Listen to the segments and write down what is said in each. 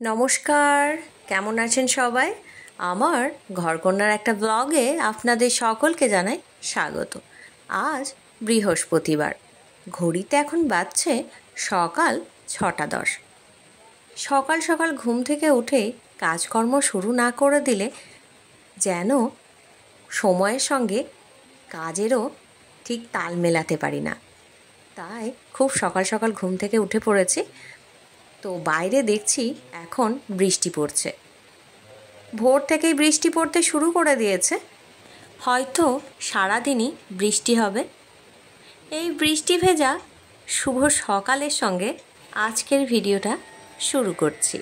নমস্কার, কেমন আছেন সবাই? আমার ঘরকন্যার একটা ব্লগে আপনাদের সকলকে জানাই স্বাগত। আজ বৃহস্পতিবার, ঘড়িতে এখন বাজছে সকাল 6:10। সকাল সকাল ঘুম থেকে উঠে কাজকর্ম শুরু না করে দিলে যেন সময়ের সঙ্গে কাজেরও ঠিক তাল মেলাতে পারি না। তাই খুব সকাল সকাল ঘুম থেকে উঠে পড়েছি। তো বাইরে দেখছি এখন বৃষ্টি পড়ছে, ভোর থেকেই বৃষ্টি পড়তে শুরু করে দিয়েছে। হয়তো সারাদিনই বৃষ্টি হবে। এই বৃষ্টি ভেজা শুভ সকালের সঙ্গে আজকের ভিডিওটা শুরু করছি।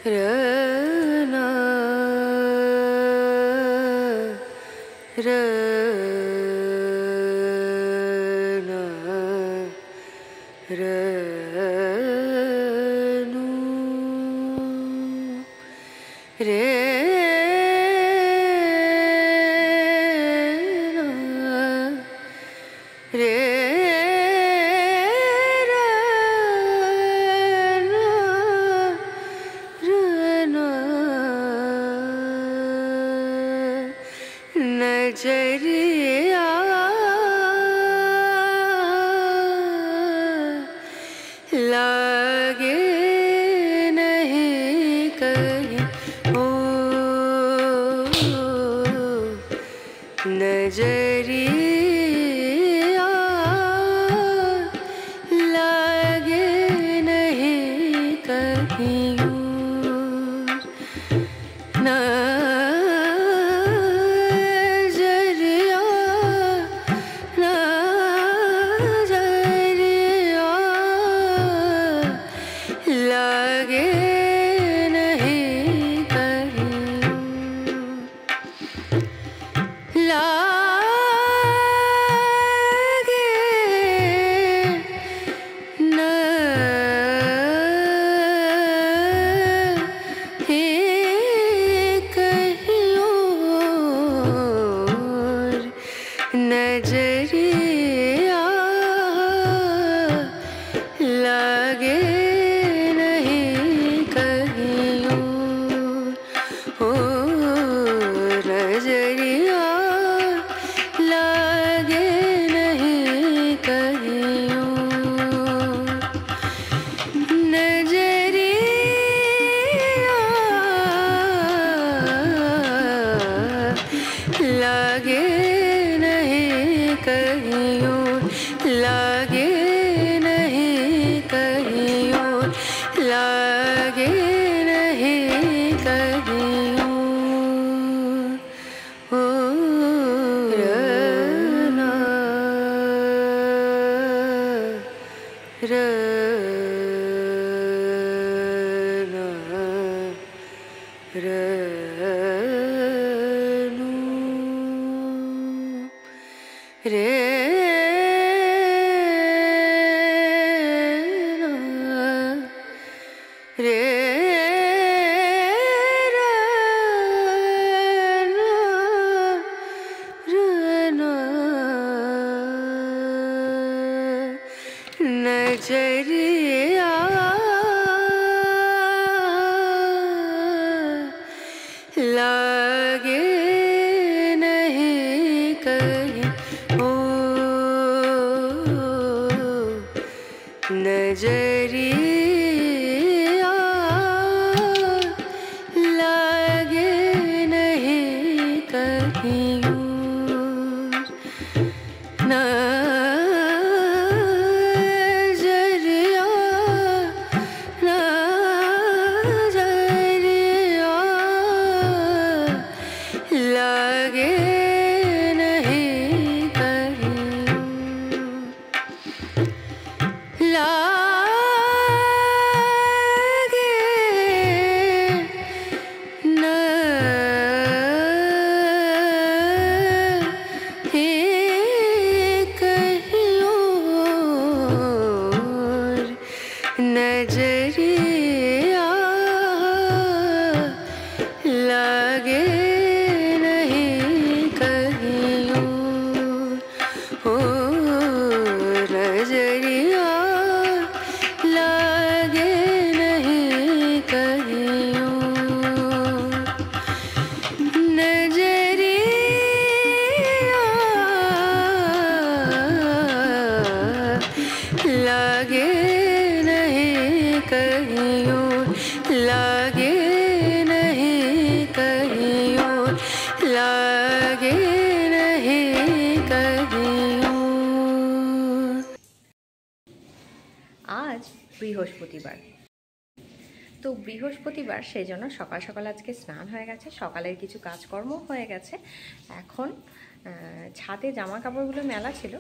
नजरिया लागे नहीं कहीं ओ नजरिया लागे नहीं कहीं नजरिया लागे नहीं कहीं ओ नजरिया लागे नहीं कहीं नजरिया लागे कहीं लागे नहीं कहीं लागे नहीं कहीं ओ रना रना रनू रे रे नजरिया लागे नहीं कहीं ओ नजरिया लागे नहीं कहीं नजरिया नजरिया लागे नहीं कहीं लागे नहीं कहीं और नजरिया लागे नहीं कहीं और, लागे नहीं कहीं और। আজ বৃহস্পতিবার, তো বৃহস্পতিবার সেই জন্য সকাল সকাল আজকে স্নান হয়ে গেছে, সকালের কিছু কাজকর্ম হয়ে গেছে। এখন ছাদে জামা কাপড়গুলো মেলা ছিল,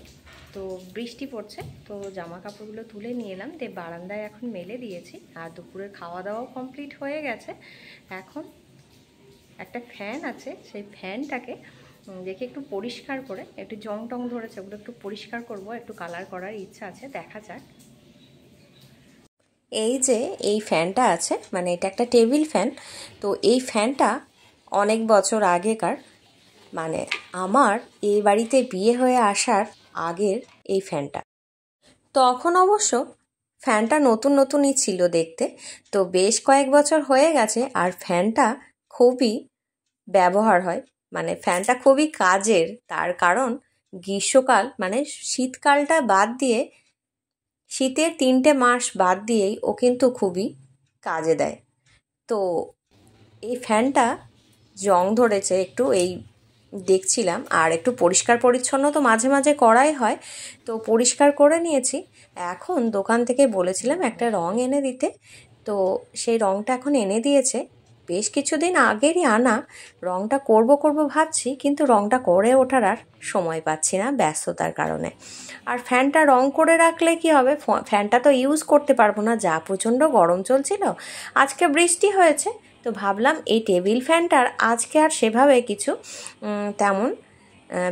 তো বৃষ্টি পড়ছে, তো জামা কাপড়গুলো তুলে নিয়ে এলাম, দিয়ে বারান্দায় এখন মেলে দিয়েছি। আর দুপুরের খাওয়া দাওয়াও কমপ্লিট হয়ে গেছে। এখন একটা ফ্যান আছে, সেই ফ্যানটাকে দেখে একটু পরিষ্কার করে, একটু জং টং ধরেছে, ওগুলো একটু পরিষ্কার করব, একটু কালার করার ইচ্ছা আছে, দেখা যাক। এই যে এই ফ্যানটা আছে, মানে এটা একটা টেবিল ফ্যান। তো এই ফ্যানটা অনেক বছর আগেকার, মানে আমার এই বাড়িতে বিয়ে হয়ে আসার আগের এই ফ্যানটা। তখন অবশ্য ফ্যানটা নতুন নতুনই ছিল দেখতে, তো বেশ কয়েক বছর হয়ে গেছে। আর ফ্যানটা খুবই ব্যবহার হয়, মানে ফ্যানটা খুবই কাজের। তার কারণ গ্রীষ্মকাল মানে শীতকালটা বাদ দিয়ে, শীতের 3টে মাস বাদ দিয়েই ও কিন্তু খুবই কাজে দেয়। তো এই ফ্যানটা জং ধরেছে একটু, এই দেখছিলাম। আর একটু পরিষ্কার পরিচ্ছন্ন তো মাঝে মাঝে করাই হয়, তো পরিষ্কার করে নিয়েছি। এখন দোকান থেকে বলেছিলাম একটা রং এনে দিতে, তো সেই রংটা এখন এনে দিয়েছে। বেশ কিছুদিন আগেরই আনা, রংটা করব ভাবছি, কিন্তু রংটা করে ওঠার আর সময় পাচ্ছি না ব্যস্ততার কারণে। আর ফ্যানটা রং করে রাখলে কি হবে, ফ্যানটা তো ইউজ করতে পারবো না, যা প্রচণ্ড গরম চলছিল। আজকে বৃষ্টি হয়েছে, তো ভাবলাম এই টেবিল ফ্যানটার আজকে আর সেভাবে কিছু তেমন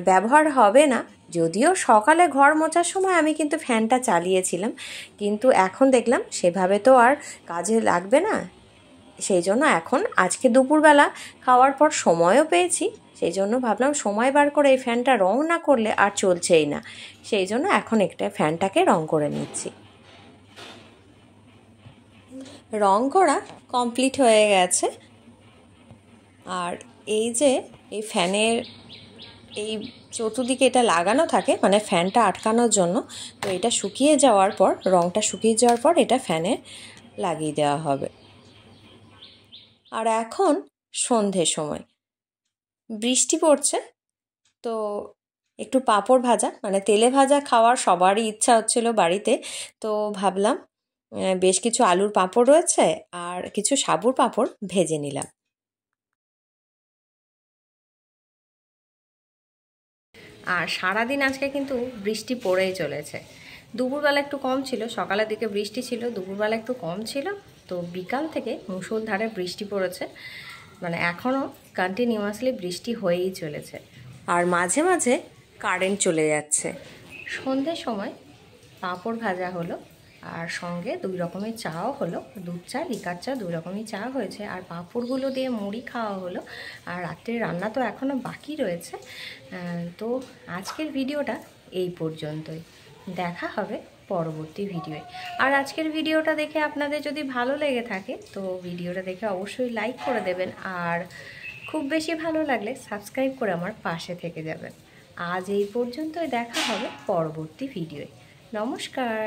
ব্যবহার হবে না। যদিও সকালে ঘর মোছার সময় আমি কিন্তু ফ্যানটা চালিয়েছিলাম, কিন্তু এখন দেখলাম সেভাবে তো আর কাজে লাগবে না। সেই জন্য এখন আজকে দুপুরবেলা খাওয়ার পর সময়ও পেয়েছি, সেই জন্য ভাবলাম সময় বার করে এই ফ্যানটা রং না করলে আর চলছেই না। সেই জন্য এখন একটা ফ্যানটাকে রং করে নিচ্ছি। রং করা কমপ্লিট হয়ে গেছে। আর এই যে এই ফ্যানের এই চতুর্দিকে এটা লাগানো থাকে, মানে ফ্যানটা আটকানোর জন্য। তো এটা শুকিয়ে যাওয়ার পর, রংটা শুকিয়ে যাওয়ার পর এটা ফ্যানে লাগিয়ে দেওয়া হবে। আর এখন সন্ধ্যের সময়, বৃষ্টি পড়ছে, তো একটু পাঁপড় ভাজা, মানে তেলে ভাজা খাওয়ার সবারই ইচ্ছা হচ্ছিল বাড়িতে। তো ভাবলাম বেশ কিছু আলুর পাঁপড় রয়েছে, আর কিছু সাবুর পাঁপড় ভেজে নিলাম। আর সারাদিন আজকে কিন্তু বৃষ্টি পড়েই চলেছে। দুপুরবেলা একটু কম ছিল, সকালের দিকে বৃষ্টি ছিল, দুপুরবেলা একটু কম ছিল, তো বিকাল থেকে মুষলধারে বৃষ্টি পড়েছে, মানে এখনও কন্টিনিউয়াসলি বৃষ্টি হয়েই চলেছে। আর মাঝে মাঝে কারেন্ট চলে যাচ্ছে। সন্ধ্যের সময় পাঁপড় ভাজা হলো, আর সঙ্গে 2 রকমের চাও হলো, দুধ চা, লিকার চা, 2 রকমের চা হয়েছে। আর পাঁপড়গুলো দিয়ে মুড়ি খাওয়া হলো। আর রাত্রের রান্না তো এখনও বাকি রয়েছে। তো আজকের ভিডিওটা এই পর্যন্তই, দেখা হবে পরবর্তী ভিডিওয়ে। আর আজকের ভিডিওটা দেখে আপনাদের যদি ভালো লেগে থাকে, তো ভিডিওটা দেখে অবশ্যই লাইক করে দেবেন, আর খুব বেশি ভালো লাগলে সাবস্ক্রাইব করে আমার পাশে থেকে যাবেন। আজ এই পর্যন্তই, দেখা হবে পরবর্তী ভিডিওয়ে। নমস্কার।